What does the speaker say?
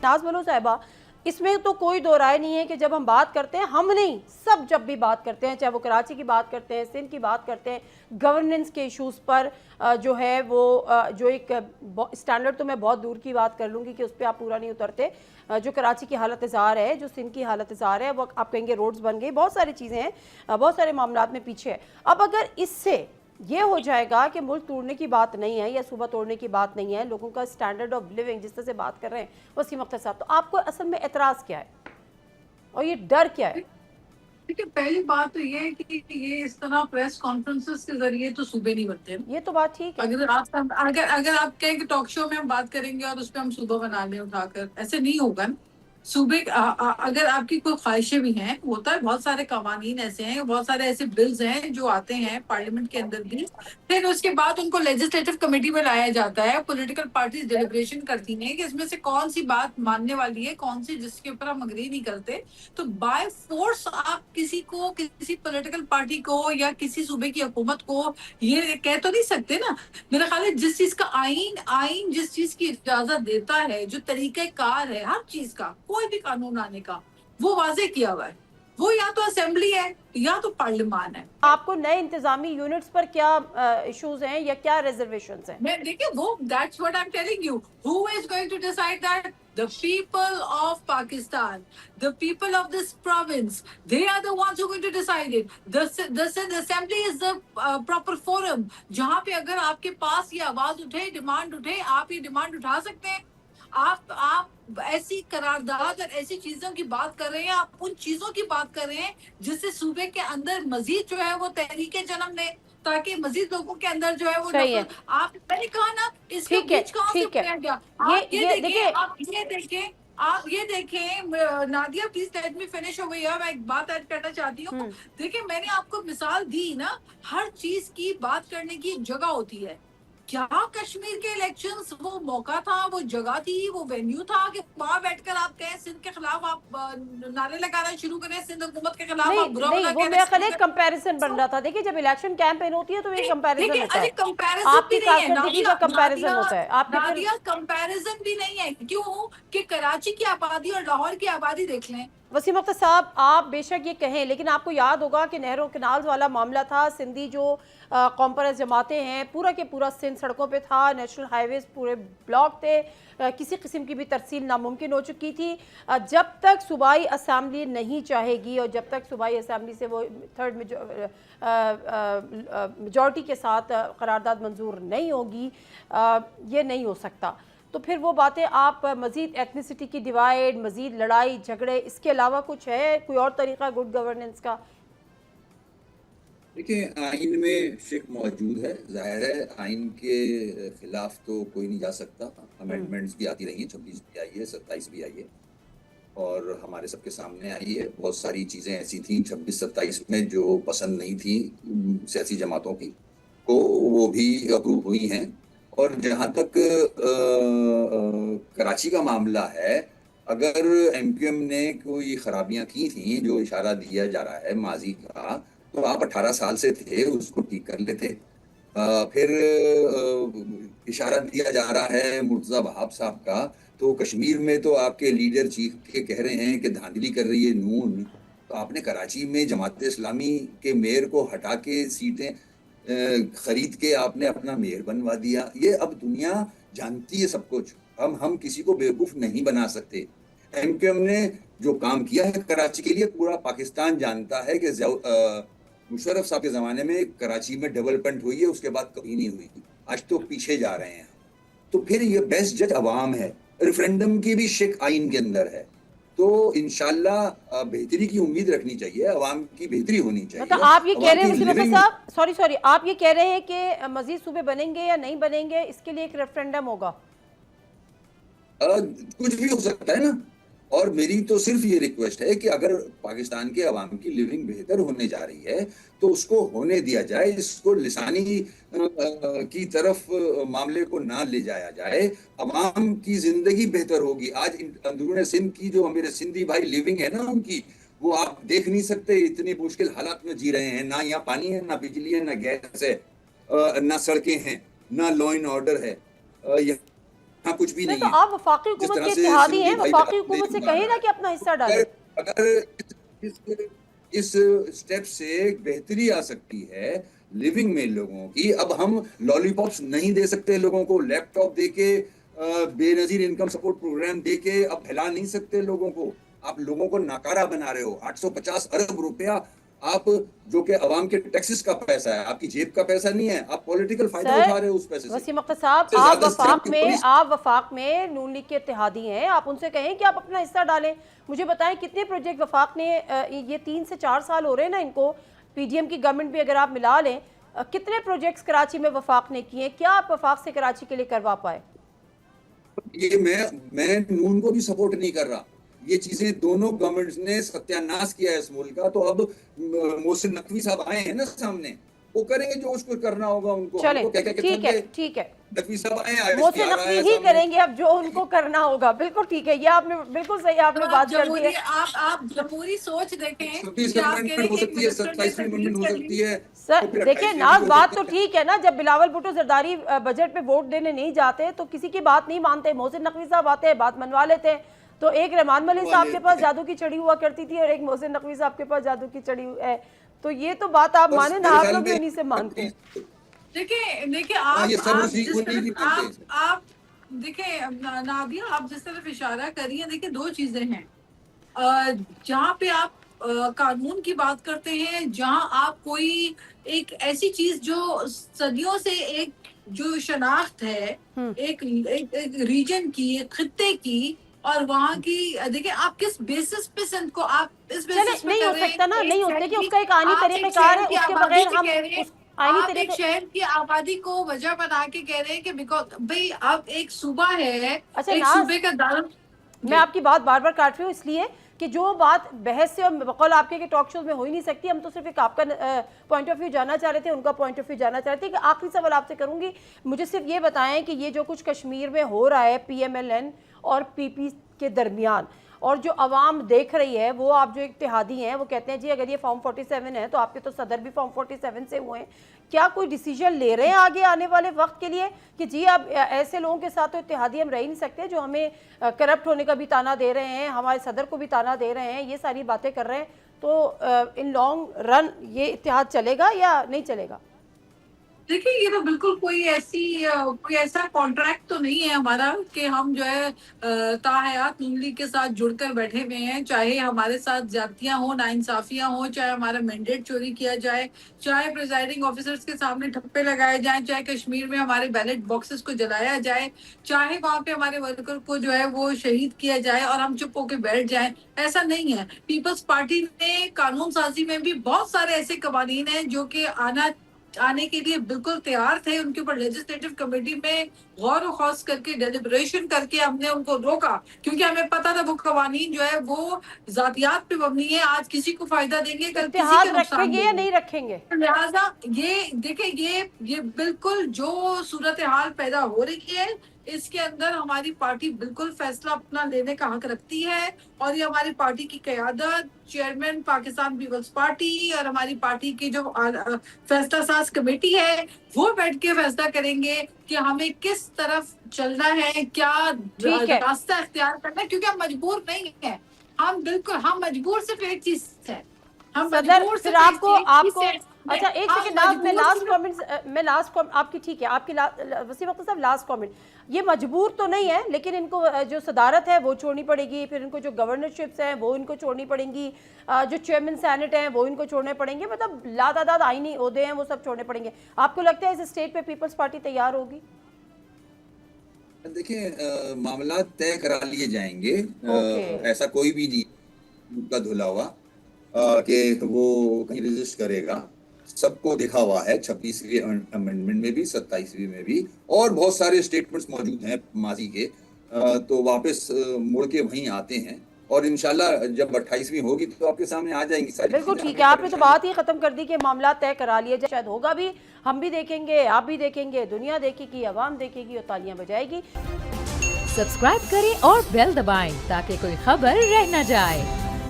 नाज बलो साहिबा, इसमें तो कोई दो राय नहीं है कि जब हम बात करते हैं, हम नहीं सब जब भी बात करते हैं, चाहे वो कराची की बात करते हैं, सिंध की बात करते हैं, गवर्नेंस के इश्यूज़ पर जो है वो जो एक स्टैंडर्ड, तो मैं बहुत दूर की बात कर लूँगी कि उस पर आप पूरा नहीं उतरते। जो कराची की हालत इज़ार है, जो सिंध की हालत इज़ार है, वो आप कहेंगे रोड्स बन गई, बहुत सारी चीज़ें हैं, बहुत सारे मामला में पीछे है। अब अगर इससे ये हो जाएगा कि मुल्क तोड़ने की बात नहीं है या सूबा तोड़ने की बात नहीं है, लोगों का स्टैंडर्ड ऑफ लिविंग जिस तरह से बात कर रहे हैं वसीम अख्तर साहब, तो आपको असल में एतराज़ क्या है और ये डर क्या है? देखिए, पहली बात तो ये है कि ये इस तरह प्रेस कॉन्फ्रेंसेस के जरिए तो सूबे नहीं बनते। ये तो बात ठीक है। अगर आप कहें कि टॉक शो में हम बात करेंगे और उस पर हम सूबा बना लें उठाकर, ऐसे नहीं होगा ना। सूबे अगर आपकी कोई ख्वाहिशें भी हैं, होता है बहुत सारे कवानीन ऐसे हैं, बहुत सारे ऐसे बिल्स हैं जो आते हैं पार्लियामेंट के अंदर भी, फिर उसके बाद उनको लेजिस्लेटिव कमेटी में लाया जाता है, पॉलिटिकल पार्टीज डिलिब्रेशन करती हैं कि इसमें से कौन सी बात मानने वाली है, कौन सी जिसके ऊपर हम अग्री नहीं करते। तो बाय फोर्स आप किसी को, किसी पॉलिटिकल पार्टी को या किसी सूबे की हुकूमत को ये कह तो नहीं सकते ना। मेरा ख्याल है जिस चीज का आइन आइन जिस चीज की इजाजत देता है, जो तरीक़ेकार है हर चीज का, कोई भी कानून आने का, वो वाजे किया हुआ है। वो या तो असेंबली है या तो पार्लियामान है। आपको नए इंतजामी यूनिट्स पर क्या इश्यूज हैं या क्या रिजर्वेशंस हैं? मैं देखिए, वो that's what I am telling you, who is going to decide that? The people of Pakistan, the people of this province, they are the ones who are going to decide it. The assembly is the proper forum. जहाँ पे अगर आपके पास ये आवाज उठे, demand उठे, आप ये डिमांड उठा सकते हैं। आप ऐसी करारदाद और ऐसी चीजों की बात कर रहे हैं, आप उन चीजों की बात कर रहे हैं जिससे सूबे के अंदर मजीद जो है वो तहरीकें जन्म ले, ताकि मजीद लोगों के अंदर जो है वो सही है। आप, मैंने कहा ना, इसका ठीक है, बीच कहाँ से ठीक है। बनाया गया? ये देखिए, आप ये देखें, Nadia please let me finish over here, मैं एक बात ऐड करना चाहती हूँ। देखिए, मैंने आपको मिसाल दी ना, हर चीज की बात करने की एक जगह होती है। क्या कश्मीर के इलेक्शंस वो मौका था, वो जगह थी, वो वेन्यू था कि वहां बैठकर आप कहें सिंध के खिलाफ आप नारे लगाना शुरू करें, सिंध हुकूमत के खिलाफ नहीं आप बुरा नहीं, भला वो कहना मेरा ख्याल शुरू है करें? कंपैरिजन बन रहा था। देखिए, जब इलेक्शन कैंपेन होती है तो ये कंपैरिजन देखिए, होता अरे है, कंपैरिजन भी आपकी नहीं है कारकर्दगी का कंपैरिजन होता है। आपने फिर नादिया, कंपैरिजन भी नहीं है। क्यों? कि कराची की आबादी और लाहौर की आबादी देख लें। वसीम अख्तर साहब, आप बेशक ये कहें, लेकिन आपको याद होगा कि नहरों कैनाल्स वाला मामला था, सिंधी जो कौम परस्त जमातें हैं, पूरा के पूरा सिंध सड़कों पे था, नेशनल हाईवेज पूरे ब्लॉक थे, किसी किस्म की भी तरसील नामुमकिन हो चुकी थी। जब तक सूबाई असम्बली नहीं चाहेगी और जब तक सूबाई असम्बली से वो थर्ड मेजॉरिटी के साथ करारदाद मंजूर नहीं होगी, ये नहीं हो सकता। तो फिर वो बातें आप मज़ीद एथनिसिटी की डिवाइड, मज़ीद लड़ाई झगड़े, इसके अलावा कुछ है कोई और तरीका गुड गवर्नेंस का? देखिए, आइन में शिक मौजूद है, जाहिर है आइन के खिलाफ तो कोई नहीं जा सकता। अमेंडमेंट्स भी आती रही हैं, 26 भी आई है, 27 भी आई है और हमारे सबके सामने आई है। बहुत सारी चीज़ें ऐसी थी 26-27 में जो पसंद नहीं थी सियासी जमातों की को, वो भी अप्रूव हुई हैं। और जहाँ तक कराची का मामला है, अगर एमक्यूएम ने कोई खराबियां की थी, जो इशारा दिया जा रहा है माजी का, तो आप 18 साल से थे, उसको ठीक कर लेते। फिर इशारा दिया जा रहा है मुर्तजा वहाब साहब का, तो कश्मीर में तो आपके लीडर चीख के कह रहे हैं कि धांधली कर रही है नून, तो आपने कराची में जमात इस्लामी के मेयर को हटा के सीटें खरीद के आपने अपना मेयर बनवा दिया। ये अब दुनिया जानती है सब कुछ, हम किसी को बेवकूफ नहीं बना सकते। एमक्यूएम ने जो काम किया है कराची के लिए, पूरा पाकिस्तान जानता है कि मुशर्रफ साहब के जमाने में कराची में डेवलपमेंट हुई है, उसके बाद कभी नहीं हुई। आज तो पीछे जा रहे हैं। तो फिर ये बेस्ट जज अवाम है। रेफरेंडम की भी शिक आइन के अंदर है, तो इंशाल्लाह बेहतरी की उम्मीद रखनी चाहिए, अवाम की बेहतरी होनी चाहिए। मतलब आप ये कह रहे हैं वसीम अख्तर साहब, सॉरी, आप ये कह रहे हैं कि मजीद सूबे बनेंगे या नहीं बनेंगे, इसके लिए एक रेफरेंडम होगा? कुछ भी हो सकता है ना। और मेरी तो सिर्फ ये रिक्वेस्ट है कि अगर पाकिस्तान के अवाम की लिविंग बेहतर होने जा रही है तो उसको होने दिया जाए, इसको लिसानी की तरफ मामले को ना ले जाया जाए। अवाम की जिंदगी बेहतर होगी। आज अंदरूनी सिंध की जो मेरे सिंधी भाई लिविंग है ना, उनकी वो आप देख नहीं सकते, इतनी मुश्किल हालात में जी रहे हैं। ना यहाँ पानी है, ना बिजली है, ना गैस है, ना सड़कें हैं, ना लॉ एंड ऑर्डर है। हाँ कुछ भी सर नहीं तो है। आप वफाकी जिस हुकूमत तरह के से इत्तेहादी सिंधी हैं, भाई वफाकी बहन हुकूमत से ने कहें ना कि अपना हिस्सा डालें। अगर इस स्टेप से बेहतरी आ सकती है लिविंग में लोगों की। अब हम लॉलीपॉप्स नहीं दे सकते लोगों को, लैपटॉप देके बेनजीर इनकम सपोर्ट प्रोग्राम देके अब हिला नहीं सकते लोगों को। आप लोगों को नाकारा बना रहे हो। 850 अरब रुपया आप, जो कि अवाम के टैक्सेस का पैसा है, आपकी जेब का पैसा नहीं है, आप पॉलिटिकल फायदा सर उठा रहे हो उस पैसे से। वसीम अख्तर साहब, से ज्यादा से आपकी पुलिस आप वफाक में नून लीग के इत्तेहादी हैं, आप उनसे कहें कि आप अपना हिस्सा डालें। मुझे बताएं कितने प्रोजेक्ट वफाक ने ये 3 से 4 साल हो रहे हैं ना इनको, पीडीएम की गवर्नमेंट भी अगर आप मिला लें, कितने प्रोजेक्ट्स कराची में वफाक ने किए, क्या आप वफाक से कराची के लिए करवा पाए? ये मैं नून को भी सपोर्ट नहीं कर रहा। ये चीजें दोनों गवर्नमेंट्स ने सत्यानाश किया है इस मुल्क का। तो अब मोहसिन नकवी साहब आए हैं ना सामने, वो करेंगे जो उसको करना होगा उनको। चलें, हमको क्या क्या ठीक है, ठीक है, नकवी साहब आए, मोहसिन ISPR नकवी आया ही सामने। करेंगे अब जो उनको करना होगा। बिल्कुल ठीक है, ये आपने बिल्कुल सही आपने आप बात कर दी जमहूरी है। आप जमहूरी सोच देखें 26 कि आप कह रहे अमेंडमेंट हो हैं कि एक सकती है, मिनिस्टर ने 27वीं अमेंडमेंट हो तकलीफ कर सकती ली। है, सर और फिर देखिए 28वीं नाज, भी हो बात तो सकती है। ठीक है ना, जब बिलावल भुट्टो जरदारी बजट पे वोट देने नहीं जाते तो किसी की बात नहीं मानते, मोहसिन नकवी साहब आते हैं, बात मनवा लेते हैं। तो एक रहमान मलिक साहब के पास जादू की छड़ी हुआ करती थी और एक मोहसिन नकवी साहब के पास जादू की छड़ी है। तो ये तो बात आप बस माने ना, मेरे आप ख्याल लोग भी में उन्हीं से मानते हैं। देखिए ये सब आप उसी जिस उन्हीं की तरफ मानते हैं। आप देखिए नादिया, आप जिस तरफ इशारा कर रही हैं, देखिए दो चीजें हैं। जहाँ पे आप कानून की बात करते हैं, जहाँ आप कोई एक ऐसी चीज जो सदियों से एक जो शनाख्त है, एक रीजन की, एक खित्ते की, और वहाँ की, देखिए आप किस बेसिस पे सिंध को आप इस चले बेसिस पे नहीं कर हो रहे हैं। सकता ना, एक नहीं हो शहर देखिए की उसका एक आनी आप एक तरीक़ेकार शहर है, की उसके आबादी बगैर की हम कह रहे हैं, उस आनी आप एक तरीके। शहर की आबादी को वजह बना के कह रहे हैं कि बिकॉज भाई अब एक सूबा है, अच्छा एक नाज, सूबे का दार। मैं आपकी बात बार बार काट रही हूँ इसलिए कि जो बात बहस से और बकौल आपके के टॉक शोज में हो ही नहीं सकती। हम तो सिर्फ एक आपका पॉइंट ऑफ व्यू जानना चाह रहे थे, उनका पॉइंट ऑफ व्यू जानना चाह रहे थे। कि आखिरी सवाल आपसे करूंगी, मुझे सिर्फ ये बताएं कि ये जो कुछ कश्मीर में हो रहा है PMLN और PP के दरमियान, और जो आवाम देख रही है, वो आप जो इत्तेहादी हैं वो कहते हैं जी अगर ये फॉर्म 47 है तो आपके तो सदर भी फॉर्म 47 से हुए हैं, क्या कोई डिसीजन ले रहे हैं आगे आने वाले वक्त के लिए कि जी अब ऐसे लोगों के साथ तो इत्तेहादी हम रह ही नहीं सकते जो हमें करप्ट होने का भी ताना दे रहे हैं, हमारे सदर को भी ताना दे रहे हैं, ये सारी बातें कर रहे हैं, तो इन लॉन्ग रन ये इत्तेहाद चलेगा या नहीं चलेगा? देखिए ये तो बिल्कुल कोई ऐसा कॉन्ट्रैक्ट तो नहीं है हमारा कि हम जो है ताहयात नून लीग के साथ जुड़कर बैठे हुए हैं। चाहे हमारे साथ ज्यादतियां हो, नाइंसाफियां हो, चाहे हमारा मैंडेट चोरी किया जाए, चाहे प्रिजाइडिंग ऑफिसर्स के सामने ठप्पे लगाए जाएं, चाहे कश्मीर में हमारे बैलेट बॉक्सेस को जलाया जाए, चाहे वहां पे हमारे वर्कर को जो है वो शहीद किया जाए और हम चुप होकर बैठ जाएं, ऐसा नहीं है। पीपल्स पार्टी ने कानून साजी में भी बहुत सारे ऐसे कवानीन हैं जो कि आने के लिए बिल्कुल तैयार थे। उनके ऊपर लेजिस्लेटिव कमेटी में गौर व खौस करके डेलिब्रेशन करके हमने उनको रोका, क्योंकि हमें पता था वो कवानीन जो है वो जातियात पे मबनी है, आज किसी को फायदा देंगे, कल किसी इत्तेहाद का नुकसान रखेंगे या देंगे। नहीं रखेंगे? लिहाजा ये देखिए ये बिल्कुल जो सूरत हाल पैदा हो रही है, इसके अंदर हमारी पार्टी बिल्कुल फैसला अपना लेने का हक रखती है। और ये हमारी पार्टी की क़यादत, चेयरमैन पाकिस्तान पीपल्स पार्टी और हमारी पार्टी की जो फैसला साज कमेटी है, वो बैठ के फैसला करेंगे कि हमें किस तरफ चलना है, क्या ठीक है, रास्ता इख्तियार करना है, क्योंकि हम मजबूर नहीं है। हम मजबूर सिर्फ एक चीज है, हम सदर मजबूर फिर सिर्फ एक आपको चीज से अच्छा एक हम सेकंड नाज, मैं मजबूर लास्ट सिर्फ- कमेंट आपकी ठीक है, आपकी वसीम अख्तर साहब लास्ट कमेंट, ये मजबूर तो नहीं है लेकिन इनको जो सदारत है वो छोड़नी पड़ेगी, फिर इनको जो गवर्नरशिप्स हैं वो इनको छोड़नी पड़ेंगी, जो चेयरमैन सेनेट हैं वो इनको छोड़ने पड़ेंगे, मतलब लातादाद आईनी ओहदे हैं वो सब छोड़ने पड़ेंगे। आपको लगता है इस स्टेट पे पीपल्स पार्टी तैयार होगी? देखिए मामला तय करा लिए जाएंगे। ओके। ऐसा कोई भी नहीं का धुला हुआ कि वो कहीं रजिस्ट करेगा। सबको देखा हुआ है 26वीं अमेंडमेंट में भी, 27वीं में भी, और बहुत सारे स्टेटमेंट्स मौजूद हैं माजी के। तो वापस मुड़ के वहीं आते हैं और इंशाल्लाह जब 28वीं होगी तो आपके सामने आ जाएंगी सारी बिल्कुल चीजें। ठीक है, आपने तो बात ही खत्म कर दी कि मामला तय करा लिया जाए, शायद होगा भी, हम भी देखेंगे, आप भी देखेंगे, दुनिया देखेगी, आवाम देखेगी और तालियां बजाएगी। सब्सक्राइब करें और बेल दबाएं ताकि कोई खबर रह न जाए।